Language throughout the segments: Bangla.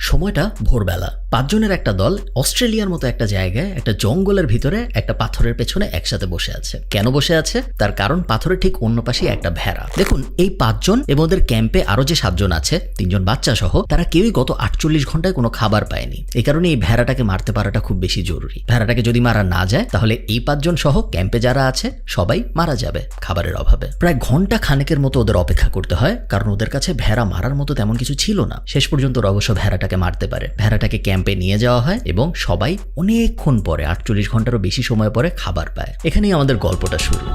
সময়টা ভোরবেলা। 5 জনের একটা দল অস্ট্রেলিয়ার মতো একটা জায়গায় একটা জঙ্গলের ভিতরে একটা পাথরের পেছনে একসাথে বসে আছে। কেন বসে আছে? তার কারণ পাথরের ঠিক অন্য পাশে একটা ভেড়া। দেখুন, এই 5 জন এবং ওদের ক্যাম্পে আরো যে 7 জন আছে, 3 জন বাচ্চা সহ, তারা কেউই গত 48 ঘন্টায় কোনো খাবার পায়নি। এই কারণে এই ভেড়াটাকে মারতে পারাটা খুব বেশি জরুরি। ভেড়াটাকে যদি মারা না যায় তাহলে এই 5 জন সহ ক্যাম্পে যারা আছে সবাই মারা যাবে খাবারের অভাবে। প্রায় ঘন্টা খানেকের মতো ওদের অপেক্ষা করতে হয়, কারণ ওদের কাছে ভেড়া মারার মতো তেমন কিছু ছিল না। শেষ পর্যন্ত ওরা অবশ্য ভেড়াটাকে মারতে পারে। ভেড়াটাকে ক্যাম্পে নিয়ে যাওয়া হয় এবং সবাই অনেকক্ষণ পরে, 48 ঘন্টারও বেশি সময় পরে খাবার পায়। এখানেই আমাদের গল্পটা শুরু।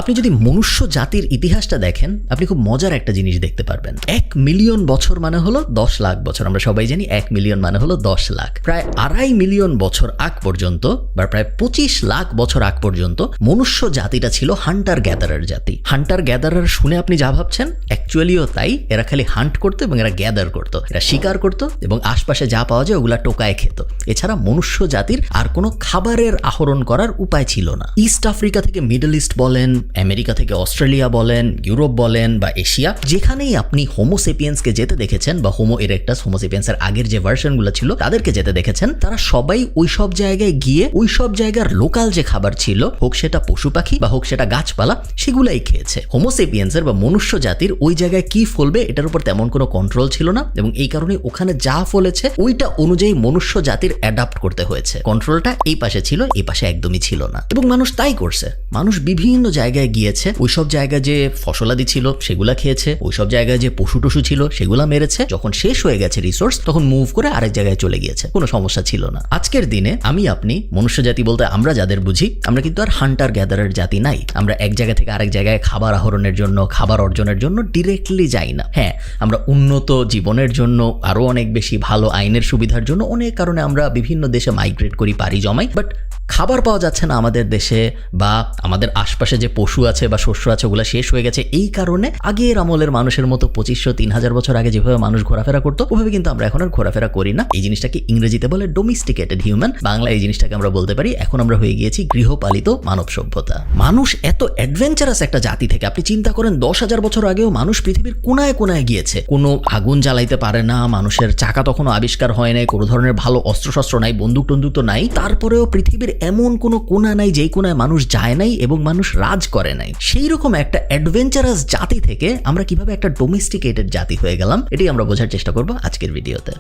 আপনি যদি মনুষ্য জাতির ইতিহাসটা দেখেন, আপনি খুব মজার একটা জিনিস দেখতে পারবেন। 1 মিলিয়ন বছর মানে হলো 10 লাখ বছর। আমরা সবাই জানি 1 মিলিয়ন মানে হলো 10 লাখ। প্রায় 2.5 মিলিয়ন বছর আগ পর্যন্ত বা প্রায় 25 লাখ বছর আগ পর্যন্ত মনুষ্য জাতিটা ছিল হান্টার গ্যাদারার জাতি। হান্টার গ্যাদারার শুনে আপনি যা ভাবছেন, অ্যাকচুয়ালিও তাই। এরা খালি হান্ট করতো এবং এরা গ্যাদার করতো, এরা শিকার করতো এবং আশপাশে যা পাওয়া যায় ওগুলা টোকায় খেত। এছাড়া মনুষ্য জাতির আর কোনো খাবারের আহরণ করার উপায় ছিল না। ইস্ট আফ্রিকা থেকে মিডল ইস্ট বলেন, আমেরিকা থেকে অস্ট্রেলিয়া বলেন, ইউরোপ বলেন বা এশিয়া, যেখানেই আপনি হোমো সেপিয়েন্সকে যেতে দেখেছেন বা হোমো ইরেক্টাস, হোমো সেপিয়েন্সের আগের যে ভার্সনগুলো ছিল তাদেরকে যেতে দেখেছেন, তারা সবাই ওই সব জায়গায় গিয়ে ওই সব জায়গার লোকাল যে খাবার ছিল, হোক সেটা পশু পাখি বা হোক সেটা গাছপালা, সেগুলাই খেয়েছে। হোমো সেপিয়েন্সের বা মনুষ্য জাতির ওই জায়গায় কি ফলবে এটার উপর তেমন কোনো কন্ট্রোল ছিল না এবং এই কারণে ওখানে যা ফলেছে ওইটা অনুযায়ী মনুষ্য জাতির অ্যাডাপ্ট করতে হয়েছে। কন্ট্রোলটা এই পাশে ছিল, এই পাশে একদমই ছিল না এবং মানুষ তাই করছে। মানুষ বিভিন্ন জায়গায় গিয়েছে, ওইসব জায়গায় যে ফসলাদি ছিল সেগুলা খেয়েছে, ওইসব জায়গায় যে পশু টশু ছিল সেগুলা মেরেছে। যখন শেষ হয়ে গেছে রিসোর্স, তখন মুভ করে আরেক জায়গায় চলে গিয়েছে, কোনো সমস্যা ছিল না। আজকের দিনে আমি আপনি মনুষ্য জাতি বলতে আমরা যাদের বুঝি, আমরা কিন্তু আর হান্টার গ্যাদারের জাতি নাই। আমরা এক জায়গা থেকে আরেক জায়গায় খাবার আহরণের জন্য, খাবার অর্জনের জন্য ডিরেক্টলি যাই না। হ্যাঁ, আমরা উন্নত জীবনের জন্য, আরো অনেক বেশি ভালো আইনের সুবিধার জন্য অনেক কারণে আমরা বিভিন্ন দেশে মাইগ্রেট করি, পাড়ি জমাই, বাট খাবার পাওয়া যাচ্ছে না আমাদের দেশে, বা আমাদের আশপাশে যে পশু আছে বা শস্য আছে ওগুলো শেষ হয়ে গেছে। এই কারণে আগের আমলের মানুষের মতো 2500-3000 বছর আগে যেভাবে মানুষ ঘোরাফেরা করতো ওভাবে কিন্তু আমরা এখন আর ঘোরাফেরা করি না। এই জিনিসটাকে ইংরেজিতে বলে ডোমিস্টিকেটেড হিউম্যান। বাংলা এই জিনিসটাকে আমরা বলতে পারি এখন আমরা হয়ে গিয়েছি গৃহপালিত মানব সভ্যতা। মানুষ এত অ্যাডভেঞ্চারাস একটা জাতি থেকে, আপনি চিন্তা করেন 10,000 বছর আগেও মানুষ পৃথিবীর কোনায় কোনায় গিয়েছে। কোনো আগুন জ্বালাইতে পারে না, মানুষের চাকা তখনও আবিষ্কার হয় নাই, কোনো ধরনের ভালো অস্ত্রশস্ত্র নাই, বন্দুক টন্দুক তো নাই। তারপরেও পৃথিবীর এমন কোনো কোনা নাই যেই কোনায় মানুষ যায় নাই এবং মানুষ রাজ করে নাই। সেই রকম একটা অ্যাডভেঞ্চারাস জাতি থেকে আমরা কিভাবে একটা ডোমেস্টিকেটেড জাতি হয়ে গেলাম, এটাই আমরা বোঝার চেষ্টা করব আজকের ভিডিওতে।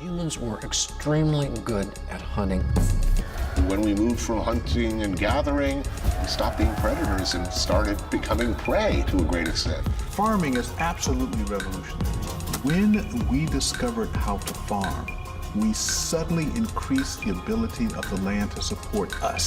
Humans were extremely good at hunting. When we moved from hunting and gathering, we stopped being predators and started becoming prey to a great extent. Farming is absolutely revolutionary. When we discovered how to farm, we suddenly increased the ability of the land to support us.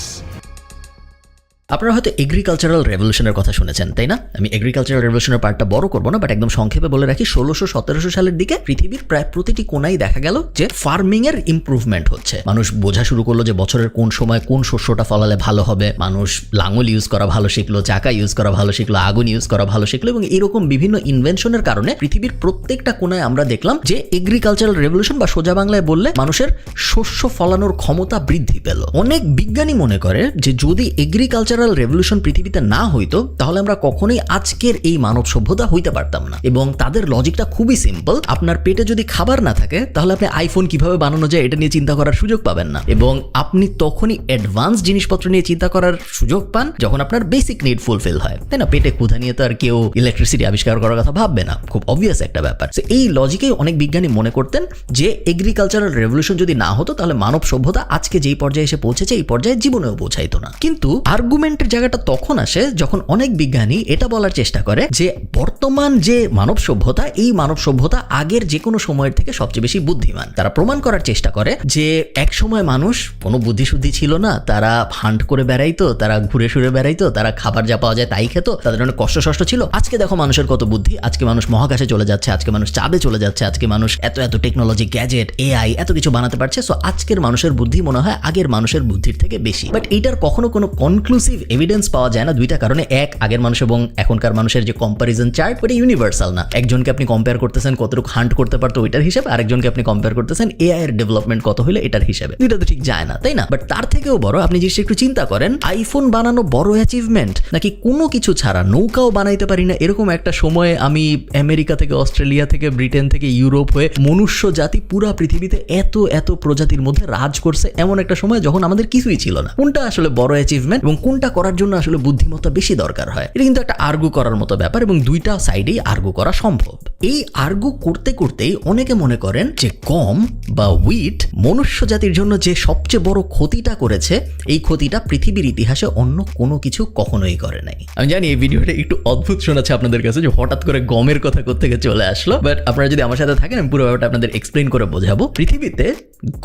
আপনারা হয়তো এগ্রিকালচারাল রেভলিউশনের কথা শুনেছেন, তাই না? আমি এগ্রিকালচারাল রেভলিউশনের পার্টটা বড় করবো না, বাট একদম সংক্ষেপে বলে রাখি। 1600-1700 সালের দিকে পৃথিবীর প্রায় প্রতিটি কোনায় দেখা গেল যে ফার্মিং এর ইমপ্রুভমেন্ট হচ্ছে। মানুষ বোঝা শুরু করলো যে বছরের কোন সময় কোন শস্যটা ফলালে ভালো হবে। মানুষ লাঙল ইউজ করা ভালো শিখলো, চাকা ইউজ করা ভালো শিখলো, আগুন ইউজ করা ভালো শিখলো এবং এরকম বিভিন্ন ইনভেনশনের কারণে পৃথিবীর প্রত্যেকটা কোনায় আমরা দেখলাম যে এগ্রিকালচারাল রেভলিউশন, বা সোজা বাংলায় বললে মানুষের শস্য ফলানোর ক্ষমতা বৃদ্ধি পেল। অনেক বিজ্ঞানী মনে করে যে যদি এগ্রিকালচারাল রেভলিউশন পৃথিবীতে না হইতো তাহলে আমরা কখনোই আজকের এই মানব সভ্যতা হইতে পারতাম না। এবং তাদের লজিকটা খুবই সিম্পল। আপনার পেটে যদি খাবার না থাকে তাহলে আপনি আইফোন কিভাবে বানানো যায় এটা নিয়ে চিন্তা করার সুযোগ পাবেন না, এবং আপনি তখনই অ্যাডভান্স জিনিসপত্র নিয়ে চিন্তা করার সুযোগ পান যখন আপনার বেসিক নিড ফুলফিল হয়, তাই না? পেটে ক্ষুধা নিয়ে তো আর কেউ ইলেকট্রিসিটি আবিষ্কার করার কথা ভাববে না, খুব অবভিয়াস একটা ব্যাপার। এই লজিকেই অনেক বিজ্ঞানী মনে করতেন যে এগ্রিকালচারাল রেভলিউশন যদি না হতো তাহলে মানব সভ্যতা আজকে যেই পর্যায়ে এসে পৌঁছেছে এই পর্যায়ে জীবনেও পৌঁছাইতো না। কিন্তু আর্গুমেন্টের জায়গাটা তখন আসে যখন অনেক বিজ্ঞানী এটা বলার চেষ্টা করে যে বর্তমান যে মানব সভ্যতা, এই মানব সভ্যতা আগের যে কোনো সময়ের থেকে সবচেয়ে বেশি বুদ্ধিমান। তারা প্রমাণ করার চেষ্টা করে যে এক সময় মানুষ কোনো বুদ্ধিশুদ্ধি ছিল না, তারা হান্ট করে বেড়াইতো, তারা ঘুরে সুরে বেড়াইতো, তারা খাবার যা পাওয়া যায় তাই খেত, তাদের অনেক কষ্ট ছিল। আজকে দেখো মানুষের কত বুদ্ধি, আজকে মানুষ মহাকাশে চলে যাচ্ছে, আজকে মানুষ চাঁদে চলে যাচ্ছে, আজকে মানুষ এত এত টেকনোলজি, গ্যাজেট, এআই এত কিছু বানাতে পারছে। সো আজকের মানুষের বুদ্ধি মনে হয় আগের মানুষের বুদ্ধির থেকে বেশি। বাট এইটার কখনো কোনো কনক্লুসিভ কনক্লুসিভ এভিডেন্স পাওয়া যায় না দুইটা কারণে। এক, আগের মানুষ এবং এখনকার মানুষের যে কম্পারিজন চার্ট ওটা ইউনিভার্সাল না। একজনকে আপনি কম্পেয়ার করতেছেন কতটুকু হান্ট করতে পারতো ওইটার হিসাবে, আরেকজনকে আপনি কম্পেয়ার করতেছেন এআই এর ডেভেলপমেন্ট কত হইলে এটার হিসাবে। দুইটা তো ঠিক যায় না, তাই না? বাট তার থেকেও বড় আপনি জিনিসটা একটু চিন্তা করেন, আইফোন বানানো বড় অ্যাচিভমেন্ট নাকি কোনো কিছু ছাড়া নৌকাও বানাইতে পারি না এরকম একটা সময়ে আমি আমেরিকা থেকে, অস্ট্রেলিয়া থেকে, ব্রিটেন থেকে, ইউরোপ হয়ে মনুষ্য জাতি পুরা পৃথিবীতে এত এত প্রজাতির মধ্যে রাজ করছে এমন একটা সময় যখন আমাদের কিছুই ছিল না। কোনটা আসলে বড় অ্যাচিভমেন্ট এবং কোনটা করার জন্য আসলে বুদ্ধিমত্তা বেশি দরকার হয়, এটা কিন্তু একটা আর্গু করার মতো ব্যাপার এবং দুইটা সাইডেই আর্গু করা সম্ভব। এই আর্গু করতে করতেই অনেকে মনে করেন যে গম বা উইট মনুষ্য জাতির জন্য যে সবচেয়ে বড় ক্ষতিটা করেছে এই ক্ষতিটা পৃথিবীর ইতিহাসে অন্য কোনো কিছু কখনোই করে নাই। আমি জানি এই ভিডিওটা একটু অদ্ভুত শোনাচ্ছে আপনাদের কাছে যে হঠাৎ করে গমের কথা কোত্থেকে চলে আসলো, বাট আপনারা যদি আমার সাথে থাকেন আমি পুরো ব্যাপারটা আপনাদের এক্সপ্লেইন করে বোঝাবো। পৃথিবীতে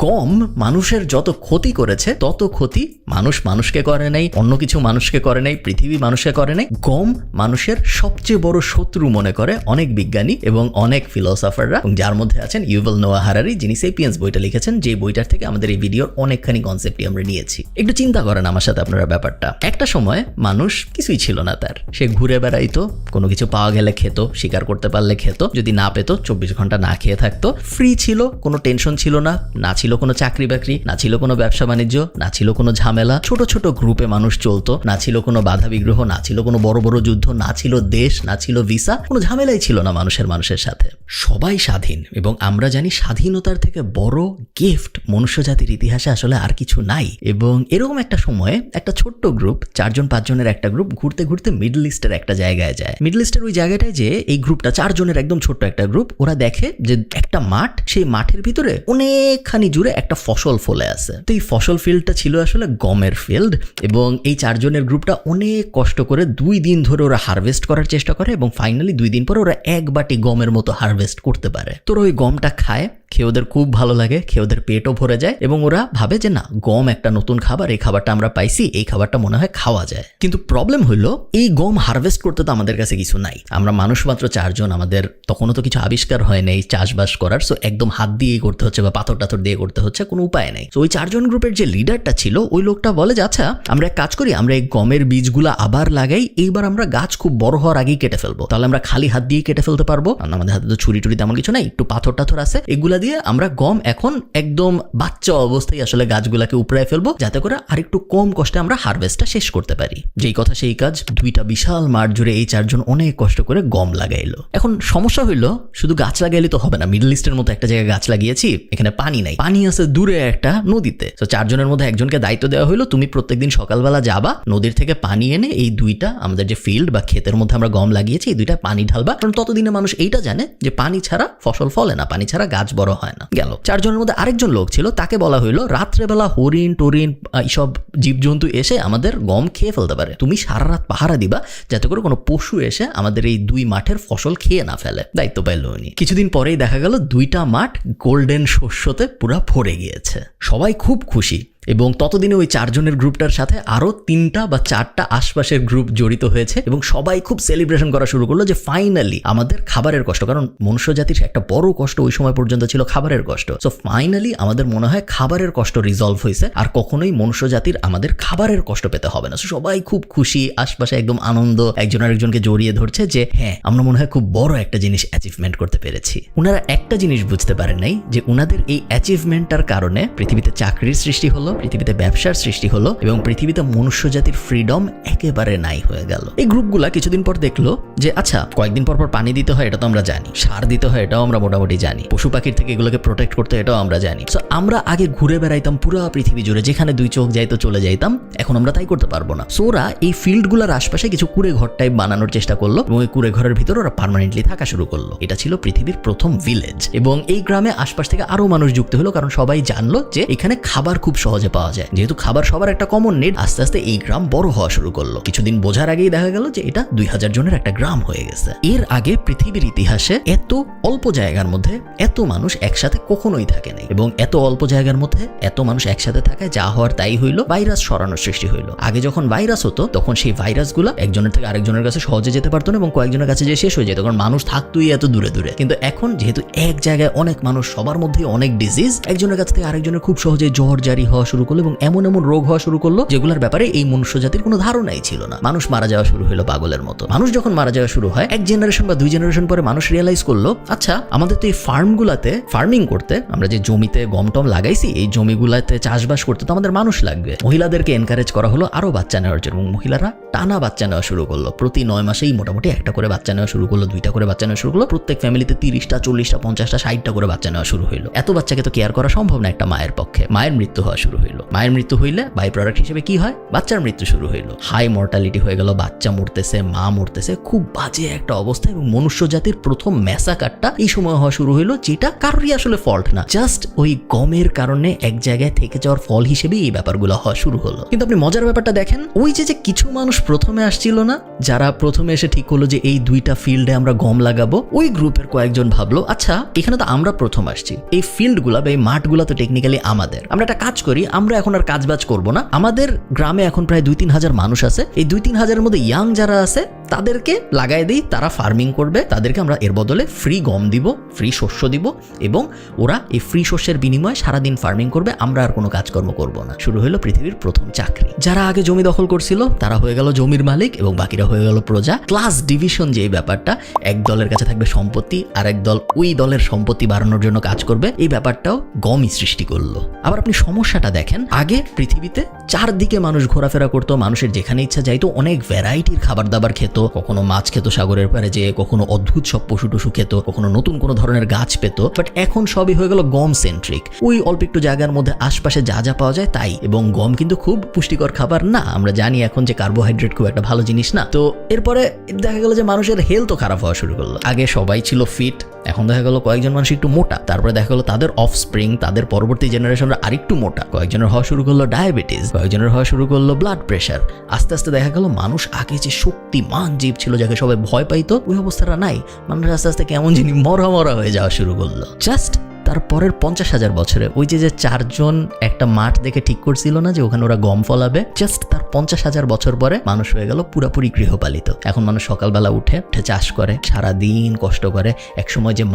গম মানুষের যত ক্ষতি করেছে তত ক্ষতি মানুষ মানুষকে করে নাই, অন্য কিছু মানুষকে করে নাই, পৃথিবী মানুষকে করে নাই। গম মানুষের সবচেয়ে বড় শত্রু মনে করে অনেক বিজ্ঞানী এবং অনেক ফিলোসফাররা, যার মধ্যে আছেন ইউভাল নোয়া হারারি, যিনি সেপিয়েন্স বইটা লিখেছেন, যে বইটার থেকে আমাদের এই ভিডিওর অনেকখানি কনসেপ্টই আমরা নিয়েছি। একটু চিন্তা করেন আমার সাথে আপনারা ব্যাপারটা। একটা সময় মানুষ কিছুই ছিল না তার, সে ঘুরে বেড়াইতো, কোনো কিছু পাওয়া গেলে খেত, শিকার করতে পারলে খেত, যদি না পেত 24 ঘন্টা না খেয়ে থাকতো, ফ্রি ছিল, কোনো টেনশন ছিল না, না ছিল কোনো চাকরি বাকরি, না ছিল কোনো ব্যবসা বাণিজ্য, না ছিল কোনো ঝামেলা, ছোট ছোট গ্রুপে মানুষ চলতো, না ছিল কোনো বাধা বিগ্রহ, না ছিল কোনো বড় বড় যুদ্ধ, না ছিল দেশ, না ছিল ভিসা, কোনো ঝামেলাই ছিল না মানুষের সাথে। সবাই স্বাধীন এবং আমরা জানি স্বাধীনতার থেকে বড় গিফট মনুষ্য জাতির ইতিহাসে আসলে আর কিছু নাই। এবং এরকম একটা সময়ে একটা ছোট্ট গ্রুপ, 4-5 জনের একটা গ্রুপ ঘুরতে ঘুরতে মিডল ইস্টের একটা জায়গায় যায়। মিডল ইস্টের ওই জায়গাটায় যে এই গ্রুপটা 4 জনের একদম ছোট্ট একটা গ্রুপ, ওরা দেখে যে একটা মাঠ, সেই মাঠের ভিতরে অনেকখানি জুড়ে একটা ফসল ফলে আছে। তো এই ফসল ফিল্ডটা ছিল আসলে গমের ফিল্ড এবং এই 4 জনের গ্রুপটা অনেক কষ্ট করে 2 দিন ধরে ওরা হারভেস্ট করার চেষ্টা করে এবং ফাইনালি 2 দিন পরে ওরা 1 বাটি গমের মতো হারভেস্ট করতে পারে। তো ওই গমটা খায়, খেয়ে ওদের খুব ভালো লাগে, খেয়ে ওদের পেটও ভরে যায় এবং ওরা ভাবে যে না, গম একটা নতুন খাবার, এই খাবারটা আমরা পাইছি, এই খাবারটা মনে হয় খাওয়া যায়। কিন্তু প্রবলেম হলো এই গম হারভেস্ট করতে তো আমাদের কাছে কিছু নাই, আমরা মানুষ মাত্র 4 জন, আমাদের তখনও তো কিছু আবিষ্কার হয় নাই চাষবাস করার, সো একদম হাত দিয়েই করতে হচ্ছে বা পাথর টাথর দিয়ে করতে হচ্ছে, কোনো উপায় নাই। তো ওই 4 জন গ্রুপের যে লিডারটা ছিল ওই লোকটা বলে যে আচ্ছা আমরা এক কাজ করি, আমরা এই গমের বীজগুলা আবার লাগাই, এইবার আমরা গাছ খুব বড় হওয়ার আগেই কেটে ফেলবো, তাহলে আমরা খালি হাত দিয়ে কেটে ফেলতে পারবো, আমাদের হাতে তো ছুরি টুরি তেমন কিছু নাই, একটু পাথর টাথর আছে, এগুলা দিয়ে আমরা গম এখন একদম বাচ্চা অবস্থায় আসলে গাছগুলাকে উপড়ায় ফেলবো, যাতে করে আরেকটু কম কষ্টে আমরা হারভেস্টটা শেষ করতে পারি। যেই কথা সেই কাজ, 2টা বিশাল মাঠ জুড়ে এই 4 জন অনেক কষ্ট করে গম লাগাইলো। এখন সমস্যা হইলো শুধু গাছ লাগাইলে তো হবে না, মিডল ইস্টের মতো একটা জায়গায় গাছ লাগিয়েছি, এখানে পানি নাই, পানি আছে দূরে একটা নদীতে। তো 4 জনের মধ্যে একজনকে দায়িত্ব দেওয়া হলো, তুমি প্রত্যেকদিন সকালবেলা যাবা, নদীর থেকে পানি এনে এই 2টা আমাদের যে ফিল্ড বা ক্ষেতের মধ্যে আমরা গম লাগিয়েছি এই 2টা পানি ঢালবা, কারণ ততদিনে মানুষ এইটা জানে যে পানি ছাড়া ফসল ফলে না, পানি ছাড়া গাছ বড় হয় না। গেল। 4 জনের মধ্যে আরেকজন লোক ছিল, তাকে বলা হইলো রাত্রেবেলা হরিণ টরিন এইসব জীবজন্তু এসে আমাদের গম খেয়ে ফেলতে পারে, তুমি সারা রাত পাহারা দিবা যাতে করে কোনো পশু এসে আমাদের এই 2 মাঠের ফসল খেয়ে না ফেলে। দায়িত্ব পাইল উনি। কিছুদিন পরেই দেখা গেল 2টা মাঠ গোল্ডেন শস্যতে পুরা ভরে গিয়েছে, সবাই খুব খুশি। এবং ততদিনে ওই 4 জনের গ্রুপটার সাথে আরো 3টা বা 4টা আশপাশের গ্রুপ জড়িত হয়েছে এবং সবাই খুব সেলিব্রেশন করা শুরু করলো যে ফাইনালি আমাদের খাবারের কষ্ট, কারণ মনুষ্য জাতির একটা বড় কষ্ট ওই সময় পর্যন্ত ছিল খাবারের কষ্ট, সো ফাইনালি আমাদের মনে হয় খাবারের কষ্ট রিজলভ হয়েছে, আর কখনোই মনুষ্য জাতির আমাদের খাবারের কষ্ট পেতে হবে না। সবাই খুব খুশি, আশপাশে একদম আনন্দ, একজন আরেকজনকে জড়িয়ে ধরছে যে হ্যাঁ আমরা মনে হয় খুব বড় একটা জিনিস অ্যাচিভমেন্ট করতে পেরেছি। ওনারা একটা জিনিস বুঝতে পারেন নাই যে ওনাদের এই অ্যাচিভমেন্টটার কারণে পৃথিবীতে চাকরির সৃষ্টি হলো, পৃথিবীতে ব্যবসার সৃষ্টি হলো এবং পৃথিবীতে মনুষ্য জাতির ফ্রিডম একেবারে নাই হয়ে গেল। এই গ্রুপগুলা কিছুদিন পর দেখলো যে আচ্ছা কয়েকদিন পর পর পানি দিতে হয়, এটা তো আমরা জানি, সার দিতে হয় এটাও আমরা মোটামুটি জানি, পশু পাখির থেকে এগুলোকে প্রোটেক্ট করতে এটাও আমরা জানি। সো আমরা আগে ঘুরে বেড়াইতাম পুরো পৃথিবী জুড়ে, যেখানে 2 চোখ যাইতো চলে যাইতাম, এখন আমরা তাই করতে পারবো না। সো ওরা এই ফিল্ডগুলোর আশপাশে কিছু কুড়ে ঘর টাইপ বানানোর চেষ্টা করলো এবং এই কুড়ে ঘরের ভিতরে ওরা পার্মানেন্টলি থাকা শুরু করলো। এটা ছিল পৃথিবীর প্রথম ভিলেজ এবং এই গ্রামে আশপাশ থেকে আরো মানুষ যুক্ত হলো, কারণ সবাই জানলো যে এখানে খাবার খুব সহজে পাওয়া যায়। যেহেতু খাবার সবার একটা কমন নিড, আস্তে আস্তে এই গ্রাম বড় হওয়া শুরু করলো। কিছুদিন বোঝার আগেই দেখা গেল যে এটা 2000 জনের একটা গ্রাম হয়ে গেছে। এর আগে পৃথিবীর ইতিহাসে এত অল্প জায়গার মধ্যে এত মানুষ একসাথে কখনোই থাকে নাই এবং এত অল্প জায়গার মধ্যে এত মানুষ একসাথে থাকায় যা হওয়ার তাই হইলো, ভাইরাস ছড়ানোর সৃষ্টি হইলো। আগে যখন ভাইরাস হতো তখন সেই ভাইরাসগুলো একজনের থেকে আরেকজনের কাছে সহজে যেতে পারতো না এবং কয়েকজনের কাছে যে শেষ হয়ে যেত, কারণ মানুষ থাকতোই এত দূরে দূরে। কিন্তু এখন যেহেতু এক জায়গায় অনেক মানুষ, সবার মধ্যে অনেক ডিজিজ, একজনের কাছ থেকে আরেকজনের খুব সহজে জ্বর জারি হওয়া শুরু করলো এবং এমন এমন রোগ হওয়া শুরু করলো যেগুলোর ব্যাপারে এই মনুষ্য জাতির কোনো ধারণাই ছিল না। মানুষ মারা যাওয়া শুরু হলো পাগলের মতো। মানুষ যখন মারা যাওয়া শুরু হয়, এক জেনারেশন বা 2 জেনারেশন পরে মানুষ রিয়েলাইজ করলো, আচ্ছা আমাদের তো এই ফার্মগুলাতে ফার্মিং করতে, আমরা যে জমিতে গম টম লাগাইছি এই জমিগুলাতে চাষবাস করতে তো আমাদের মানুষ লাগবে। মহিলাদেরকে এনকারেজ করা হলো আরো বাচ্চা নেওয়ার জন্য, এবং মহিলারা টানা বাচ্চা নেওয়া শুরু করলো। প্রতি 9 মাসেই মোটামুটি একটা করে বাচ্চা নেওয়া শুরু করলো, 2টা করে বাচ্চা নেওয়া শুরু করলো। প্রত্যেক ফ্যামিলিতে 30টা 40টা 50টা 60টা করে বাচ্চা নেওয়া শুরু হলো। এত বাচ্চাকে তো কেয়ার করা সম্ভব না একটা মায়ের পক্ষে। মায়ের মৃত্যু হওয়া শুরু হইলো। মায়ের মৃত্যু হইলে বাই প্রোডাক্ট হিসেবে কি হয়? বাচ্চার মৃত্যু শুরু হইলো। হাই মর্টালিটি হয়ে গেল, বাচ্চা মরতেছে, মা মরতেছে, খুব বাজে একটা অবস্থা। এবং মনুষ্য জাতির প্রথম ম্যাসাকারটা এই সময় হওয়া শুরু হইলো, যেটা কারোরই আসলে ফল্ট না, জাস্ট ওই গমের কারণে এক জায়গায় থেকে যাওয়ার ফল হিসেবে এই ব্যাপারগুলো হওয়া শুরু হলো। কিন্তু আপনি মজার ব্যাপারটা দেখেন, ওই যে কিছু মানুষ প্রথমে আসছিল না, যারা প্রথমে এসে ঠিক করলো যে এই 2টা ফিল্ডে আমরা গম লাগাবো, ওই গ্রুপের কয়েকজন ভাবলো, আচ্ছা এখানে তো আমরা প্রথম আসছি, এই ফিল্ডগুলা বা এই মাঠগুলা তো টেকনিক্যালি আমাদের, আমরা একটা কাজ করি, আমরা এখন আর কাজবাজ করবো না। আমাদের গ্রামে এখন প্রায় 2-3 হাজার মানুষ আছে, এই 2-3 হাজারের মধ্যে ইয়াং যারা আছে তাদেরকে লাগাই দিই, তারা ফার্মিং করবে, তাদেরকে আমরা এর বদলে ফ্রি গম দিব, ফ্রি শস্য দিব, এবং ওরা এই ফ্রি শস্যের বিনিময়ে সারাদিন ফার্মিং করবে, আমরা আর কোনো কাজকর্ম করব না। শুরু হলো পৃথিবীর প্রথম চাকরি। যারা আগে জমি দখল করছিল তারা হয়ে গেল জমির মালিক এবং বাকিরা হয়ে গেল প্রজা। ক্লাস ডিভিশন যে ব্যাপারটা, এক দলের কাছে থাকবে সম্পত্তি, আর এক দল ওই দলের সম্পত্তি বাড়ানোর জন্য কাজ করবে, এই ব্যাপারটাও গমই সৃষ্টি করলো। আবার আপনি সমস্যাটা দেখেন, আগে পৃথিবীতে চারদিকে মানুষ ঘোরাফেরা করতো, মানুষের যেখানে ইচ্ছা যাইতো, অনেক ভ্যারাইটির খাবার দাবার খেত, কখনো মাছ খেত সাগরের পারে যেয়ে, কখনো অদ্ভুত সব পশু টশু খেত, কখনো নতুন কোনো ধরনের গাছ পেত। বাট এখন সবই হয়ে গেল গম সেন্ট্রিক। ওই অল্প একটু জায়গার মধ্যে আশপাশে যা যা পাওয়া যায় তাই। এবং গম কিন্তু খুব পুষ্টিকর খাবার না, আমরা জানি এখন যে কার্বোহাইড্রেট খুব একটা ভালো জিনিস না। তো এরপরে দেখা গেল যে মানুষের হেলথও খারাপ হওয়া শুরু করলো। আগে সবাই ছিল ফিট, এখন দেখা গেল কয়েকজন মানুষ একটু মোটা, তারপরে দেখা গেল তাদের অফস্প্রিং, তাদের পরবর্তী জেনারেশনরা আরেকটু মোটা, কয়েকজনের হওয়া শুরু করলো ডায়াবেটিস, কয়েকজনের হওয়া শুরু করলো ব্লাড প্রেশার। আস্তে আস্তে দেখা গেল মানুষ আগে যে শক্তিমান জীব ছিল, যাকে সবাই ভয় পাইতো, ওই অবস্থাটা নাই। মানুষ আস্তে আস্তে কেমন যিনি মরা মরা হয়ে যাওয়া শুরু করলো। জাস্ট তারপরের 50,000 বছরে ওই যে 4জন একটা মাঠ দেখে ঠিক করছিল না যে ওখানে ওরা গম ফলাবে, জাস্ট তার 50,000 বছর পরে মানুষ হয়ে গেল পুরাপুরি গৃহপালিত। এখন মানুষ সকালবেলা উঠে চাষ করে, সারাদিন কষ্ট করে। একসময় যে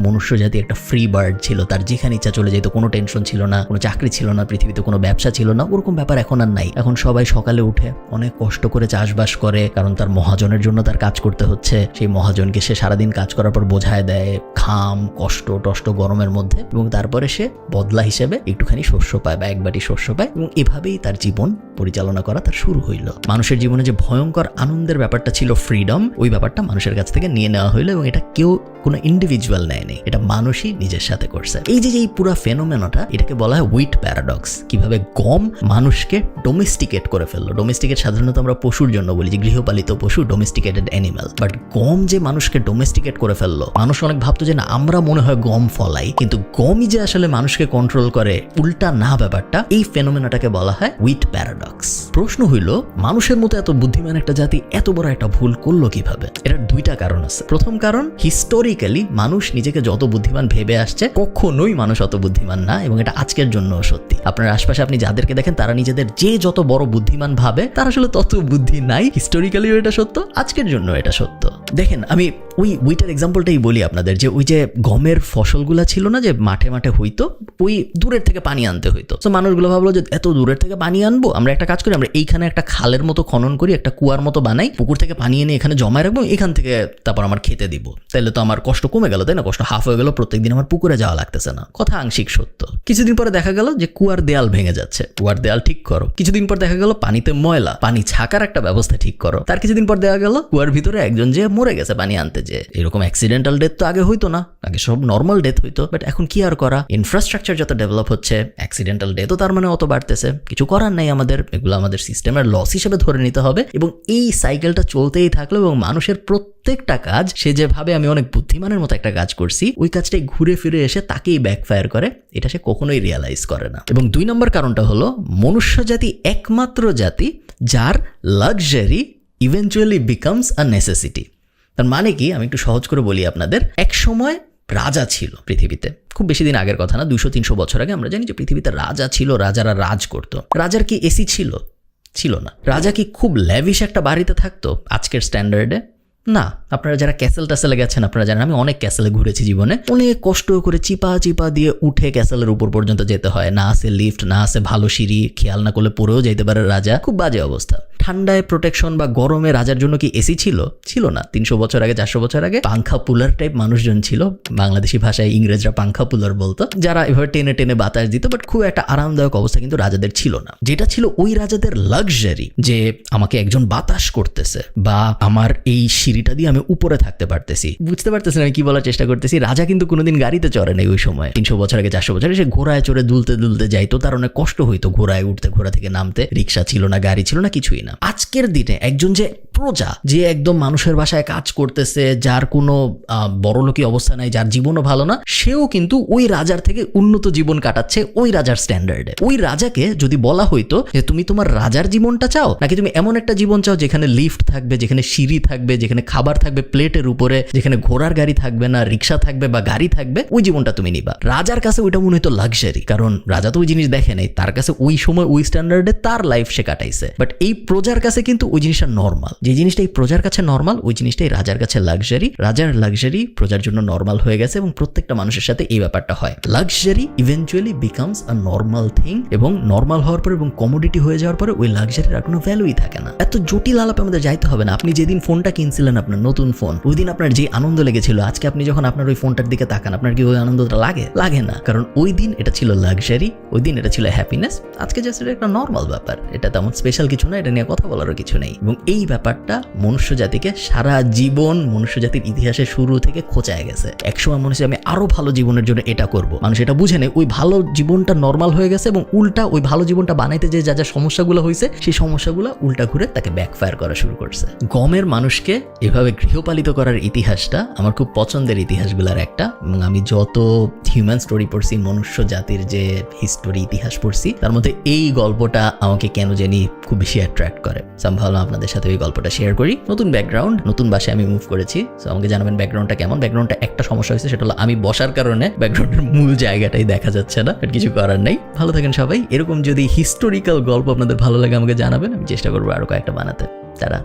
মনুষ্য জাতি একটা ফ্রি বার্ড ছিল, তার যেখানে ইচ্ছা চলে যেত, কোনো টেনশন ছিল না, কোনো চাকরি ছিল না, পৃথিবীতে কোনো ব্যবসা ছিল না, ওরকম ব্যাপার এখন আর নাই। এখন সবাই সকালে উঠে অনেক কষ্ট করে চাষবাস করে, কারণ তার মহাজনের জন্য তার কাজ করতে হচ্ছে। সেই মহাজনকে সে সারাদিন কাজ করার পর বোঝায় দেয় ঘাম, কষ্ট টষ্ট গরমের মধ্যে, এবং তারপরে সে বদলা হিসেবে একটুখানি শস্য পায় বা এক বাটি শস্য পায়, এবং এভাবেই তার জীবন পরিচালনা করা তার শুরু হইল। মানুষের জীবনে যে ভয়ঙ্কর আনন্দের ব্যাপারটা ছিল ফ্রিডম, ওই ব্যাপারটা মানুষের কাছ থেকে নিয়ে নেওয়া হইলো, এবং এটা কেউ কোনো ইন্ডিভিজুয়াল নেয়নি, এটা মানুষই নিজের সাথে করছে। এই যে এই পুরো ফেনোমেনটা, এটাকে বলা হয় হুইট প্যারাডক্স। কিভাবে গম মানুষকে ডোমেস্টিকেট করে ফেললো। ডোমেস্টিকেট সাধারণত আমরা পশুর জন্য বলি, যে গৃহপালিত পশু, ডোমেস্টিকেটেড অ্যানিমাল। বাট গম যে মানুষকে ডোমেস্টিকেট করে ফেললো, মানুষ অনেক ভাবতো যে না আমরা মনে হয় গম ফলাই, কিন্তু গমই যে আসলে মানুষকে কন্ট্রোল করে, উল্টা না ব্যাপারটা। এই ফেনোমেনাটাকে বলা হয় হুইট প্যারাডক্স। প্রশ্ন হইল, মানুষের মতো এত বুদ্ধিমান একটা জাতি এত বড় একটা ভুল করলো কিভাবে? এটার 2টা কারণ আছে। প্রথম কারণ, হিস্টোরিক্যালি মানুষ নিজেকে যত বুদ্ধিমান ভেবে আসছে, কখনোই মানুষ অত বুদ্ধিমান না, এবং এটা আজকের জন্য সত্যি। আপনার আশপাশে আপনি যাদেরকে দেখেন, তারা নিজেদের যে যত বড় বুদ্ধিমান ভাবে, তার আসলে তত বুদ্ধি নাই। হিস্টোরিক্যালিও এটা সত্য, আজকের জন্য এটা সত্য। দেখেন, আমি ওই উইটার এক্সাম্পলটাই বলি আপনাদের, যে ওই যে গমের ফসলগুলা ছিল না, যে মাঠে মাঠে হইতো, ওই দূরের থেকে পানি আনতে হইতো। তো মানুষগুলো ভাবলো যে এত দূরের থেকে পানি আনবো, আমরা একটা কাজ করি, আমরা এইখানে একটা খালের মতো খনন করি, একটা কুয়ার মতো বানাই, পুকুর থেকে পানি এনে এখানে জমায় রাখবো, এখান থেকে তারপর আমার খেতে দিব। তাহলে তো আমার কষ্ট কমে গেল, তাই না? কষ্ট হাফ হয়ে গেল, প্রত্যেকদিন আমার পুকুরে যাওয়া লাগতেছে না। কথা আংশিক সত্য। কিছুদিন পরে দেখা গেল যে কুয়ার দেয়াল ভেঙে যাচ্ছে, কুয়ার দেয়াল ঠিক করো। কিছুদিন পর দেখা গেল পানিতে ময়লা, পানি ছাকার একটা ব্যবস্থা ঠিক করো। তার কিছুদিন পর দেখা গেল কুয়ার ভিতরে একজন যে মরে গেছে পানি আনতে যে। এরকম অ্যাক্সিডেন্টাল ডেথ তো আগে হইতো না, আগে সব নর্মাল ডেথ হইতো। বাট এখন কি আর করা, ইনফ্রাস্ট্রাকচার যত ডেভেলপ হচ্ছে, অ্যাক্সিডেন্টাল ডেথও তার মানে অত বাড়তেছে। কিছু করার নাই আমাদের, এগুলো আমাদের সিস্টেমের লস হিসেবে ধরে নিতে হবে। এবং এই সাইকেলটা চলতেই থাকলো, এবং মানুষের প্রত্যেকটা কাজ, সে যেভাবে আমি অনেক বুদ্ধিমানের মতো একটা কাজ করছি, ওই কাজটাই ঘুরে ফিরে এসে তাকেই ব্যাকফায়ার করে, এটা সে কখনোই রিয়ালাইজ করে না। এবং 2 নম্বর কারণটা হলো, মনুষ্য জাতি একমাত্র জাতি যার luxury eventually becomes a necessity. তার মানে কি, আমি একটু সহজ করে বলি আপনাদের। এক সময় রাজা ছিল পৃথিবীতে, খুব বেশি দিন আগের কথা না, 200-300 বছর আগে আমরা জানি যে পৃথিবীতে রাজা ছিল, রাজারা রাজ করতো। রাজার কি এসি ছিল? ছিল না। রাজা কি খুব ল্যাভিশ একটা বাড়িতে থাকতো আজকের স্ট্যান্ডার্ডে? না, আপনারা যারা ক্যাসেল ট্যাসেলে গেছেন আপনারা জানেন আমি অনেক ক্যাসেলে ঘুরেছি জীবনে, অনেক কষ্ট করে চিপা দিয়ে উঠে ক্যাসেলের উপর পর্যন্ত যেতে হয়, না আছে লিফট, না আছে ভালো সিঁড়ি, খেয়াল না করলে পড়েও যাইতে পারে রাজা, খুব বাজে অবস্থা। ঠান্ডায় প্রোটেকশন বা গরমে রাজার জন্য কি এসি ছিল না। 300 বছর আগে 400 বছর আগে পাংখা পুলার টাইপ মানুষজন ছিল, বাংলাদেশি ভাষায় ইংরেজরা পাংখা পুলার বলতো, যারা এভাবে টেনে টেনে বাতাস দিত, বাট খুব একটা আরামদায়ক অবস্থা কিন্তু রাজাদের ছিল না। যেটা ছিল ওই রাজাদের লাক্সারি, যে আমাকে একজন বাতাস করতেছে বা আমার এই সিঁড়িটা দিয়ে আমি উপরে থাকতে পারতেছি। বুঝতে পারতেছেন আমি কি বলার চেষ্টা করতেছি? রাজা কিন্তু কোনোদিন গাড়িতে চড়ে নাই ওই সময়, 300 বছর আগে 400 বছর সে ঘোড়ায় চড়ে দুলতে যাইতো, তার অনেক কষ্ট হইতো ঘোড়ায় উঠতে, ঘোড়া থেকে নামতে, রিক্সা ছিল না, গাড়ি ছিল না, কিছুই না। আজকের দিনে একজন যে প্রজা, যে একদম মানুষের বাসায় কাজ করতেছে, যার কোনো বড়লোকি অবস্থা নাই, যার জীবনও ভালো না, সেও কিন্তু ওই রাজার থেকে উন্নত জীবন কাটাচ্ছে ওই রাজার স্ট্যান্ডার্ডে। ওই রাজাকে যদি বলা হইতো যে তুমি তোমার রাজার জীবনটা চাও নাকি তুমি এমন একটা জীবন চাও যেখানে লিফট থাকবে, যেখানে সিঁড়ি থাকবে, যেখানে খাবার থাকবে প্লেটের উপরে, যেখানে ঘোড়ার গাড়ি থাকবে না, রিক্সা থাকবে বা গাড়ি থাকবে, ওই জীবনটা তুমি নিবা। রাজার কাছে ওইটা মনে হতো লাক্সারি, কারণ রাজা তো ওই জিনিস দেখে নাই, তার কাছে ওই সময় ওই স্ট্যান্ডার্ডে তার লাইফ সে কাটাইছে। বাট এই প্রজার কাছে কিন্তু ওই জিনিসটা নর্মাল, যে জিনিসটা এই প্রজার কাছে নর্মাল ওই জিনিসটাই রাজার কাছে লাক্সারি। রাজার লাক্সারি প্রজার জন্য নর্মাল হয়ে গেছে এবং প্রত্যেকটা মানুষের সাথে এই ব্যাপারটা হয়। Luxury eventually becomes a normal thing, এবং নর্মাল হওয়ার পরে এবং কমোডিটি হয়ে যাওয়ার পরে ওই লাক্সারির আর কোনো ভ্যালুই থাকে না। এত জটিল আলাপে আমাদের যাইতে হবে না। আপনি যেদিন ফোনটা কিনছিলেন, আপনার নতুন ফোন, ওই দিন আপনার যে আনন্দ লেগেছিল, আজকে আপনি যখন আপনার ওই ফোনটার দিকে তাকান আপনার কি ওই আনন্দটা লাগে না, কারণ ওই দিন এটা ছিল লাক্সারি, ওই দিন এটা ছিল হ্যাপিনেস, আজকে জাস্ট এটা একটা নর্মাল ব্যাপার, এটা তেমন স্পেশাল কিছু না, এটা নিয়ে কথা বলারও কিছু নেই। এবং এই ব্যাপারটা মনুষ্য জাতিকে সারা জীবন, মনুষ্য জাতির ইতিহাসের শুরু থেকে খোঁচায় গেছে। একসময় মনে হচ্ছে আমি আরো ভালো জীবনের জন্য এটা করব, মানুষ এটা বুঝে নেই, ওই ভালো জীবনটা নর্মাল হয়ে গেছে এবং উল্টা ওই ভালো জীবনটা বানাইতে যে যা সমস্যাগুলো হয়েছে সেই সমস্যাগুলো উল্টা ঘুরে তাকে ব্যাকফায়ার করা শুরু করছে। গমের মানুষকে এভাবে গৃহপালিত করার ইতিহাসটা আমার খুব পছন্দের ইতিহাসগুলোর একটা, এবং আমি যত হিউম্যান স্টোরি পড়ছি, মনুষ্য জাতির যে হিস্টোরি ইতিহাস পড়ছি, তার মধ্যে এই গল্পটা আমাকে কেন জানি খুব বেশি অ্যাট্রাক্ট করে। ভাবলাম আপনাদের সাথে ওই গল্পটা শেয়ার করি। নতুন ব্যাকগ্রাউন্ড, নতুন বাসায় আমি মুভ করেছি, সো আমাকে জানাবেন ব্যাকগ্রাউন্ডটা কেমন। ব্যাকগ্রাউন্ডটা একটা সমস্যা হয়েছে, সেটা হলো আমি বসার কারণে ব্যাকগ্রাউন্ডের মূল জায়গাটাই দেখা যাচ্ছে না, বাট কিছু করার নাই। ভালো থাকেন সবাই। এরকম যদি হিস্টোরিক্যাল গল্প আপনাদের ভালো লাগে আমাকে জানাবেন, আমি চেষ্টা করবো আরো কয়েকটা বানাতে। তারা